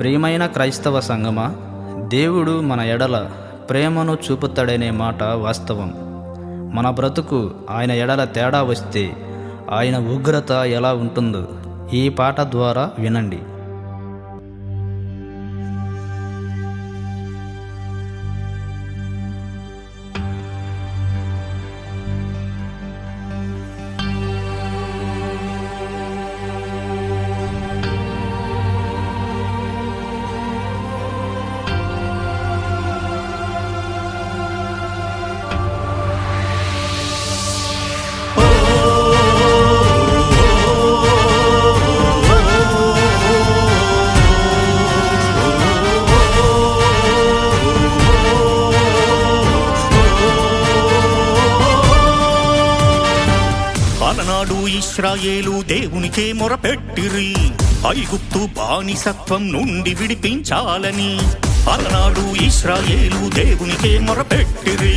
ప్రియమైన క్రైస్తవ సంగమా, దేవుడు మన ఎడల ప్రేమను చూపుతాడనే మాట వాస్తవం. మన బ్రతుకు ఆయన ఎడల తేడా వస్తే ఆయన ఉగ్రత ఎలా ఉంటుందో ఈ పాట ద్వారా వినండి. అలనాడు ఇశ్రాయేలు దేవునికే మొరపెట్టిరి, ఐగుప్తు బానిసత్వం నుండి విడిపించాలని. అలనాడు ఇశ్రాయేలు దేవునికే మొరపెట్టిరి,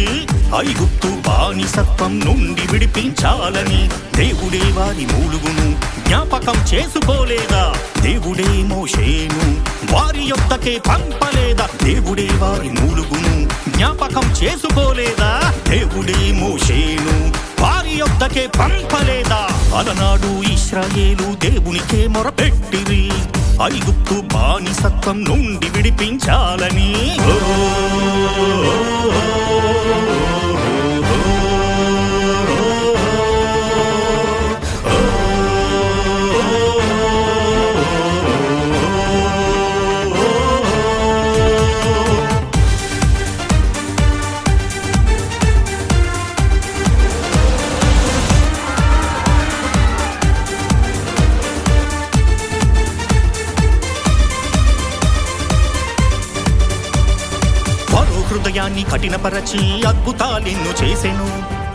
ఐగుప్తు బానిసత్వం నుండి విడిపించాలని. దేవుడే వారి మూలుగును జ్ఞాపకం చేసుకోలేదా? దేవుడే మోషేను వారి యొద్దకే పంపలేదా? దేవుడే వారి మూలుగును జ్ఞాపకం చేసుకోలేదా? దేవుడే మోషేను వారి యొద్దకే పంపలేదా? అలనాడు ఇశ్రాయేలు దేవునికే మొరపెట్టిరి, ఐగుప్తు బానిసత్వం నుండి విడిపించాలని. హృదయాన్ని కఠినపరచి అద్భుతాలెన్నో చేసెను,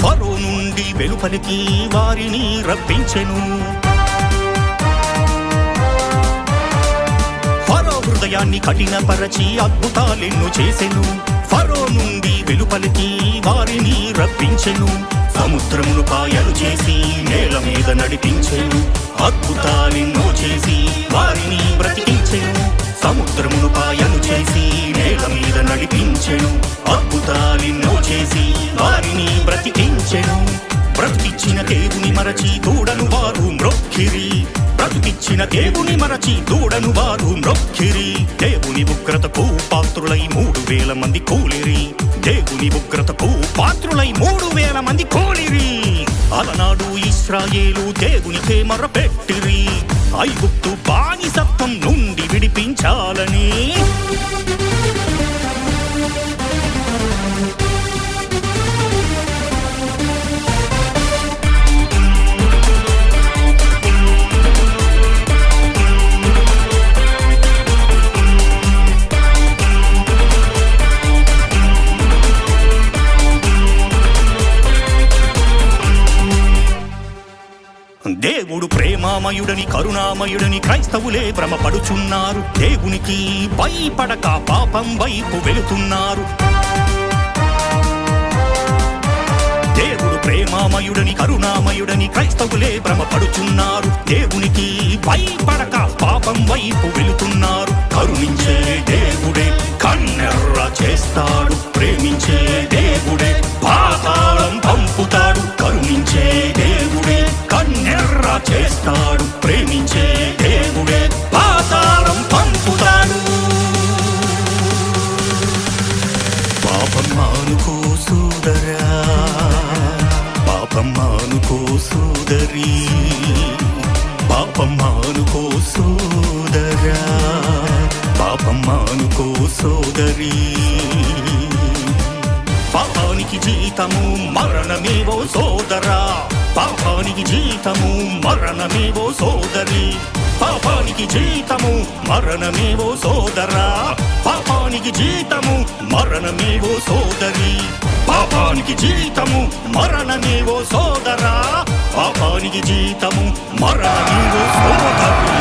ఫరో నుండి వెలుపలికి వారిని రప్పించెను. ఫరో హృదయాన్ని కఠినపరచి అద్భుతాలెన్నో చేసెను, ఫరో నుండి వెలుపలికి వారిని రప్పించెను. సముద్రమును పాయలు చేసి నేల మీద నడిపించెను, అద్భుతాలెన్నో చేసి వారిని బ్రతికించెను. సముద్రమును పాయలు చేసి నేల మీద నడిపించెను, అద్భుతాలెన్నో చేసి వారిని బ్రతికించెను. బ్రతికిచ్చిన దేవుని మరచి దూడను వారు మ్రొక్కిరి, బ్రతికిచ్చిన దేవుని మరచి దూడను వారు మ్రొక్కిరి. దేవుని ఉగ్రతకు పాత్రులై 3,000 మంది కూలిరి, దేవుని ఉగ్రతకు పాత్రులై 3,000 మంది కూలిరి. అలనాడు ఇశ్రాయేలు దేవునికే మొరపెట్టిరి, ఐగుప్తు బానిసత్వం నుండి విడిపించాలని. దేవుడు ప్రేమామయుడని కరుణామయుడని క్రైస్తవులే భ్రమపడుచున్నారు, దేవునికి భయపడక పాపం వైపు వెళుతున్నారు. దేవుడు ప్రేమామయుడని కరుణామయుడని క్రైస్తవులే భ్రమపడుచున్నారు, దేవునికి భయపడక పాపం వైపు వెళుతున్నారు. కరుణించే దేవుడే కన్నెర్ర చేస్తాడు, ప్రేమించే దేవుడే పాతాళం పంపుతాడు. కరుణించే దేవుడే కన్నెర్ర చేస్తాడు, ప్రేమించే దేవుడే పాతాళం పంపుతాడు. పాపం మానుకో సోదరా, పాపం మానుకో సోదరి, పాపం మానుకో సోదరా, పాపం మానుకో సోదరి. పాపానికి జీతము మరణమేవో సోదరా, పాపానికి జీతము మరణమేవో సోదరి, పాపానికి జీతము మరణమేవో సోదరా, పాపానికి జీతము మరణమేవో సోదరి, పాపానికి జీతము మరణమేవో సోదరా, పాపానికి జీతము మరణమేవో సోదరి.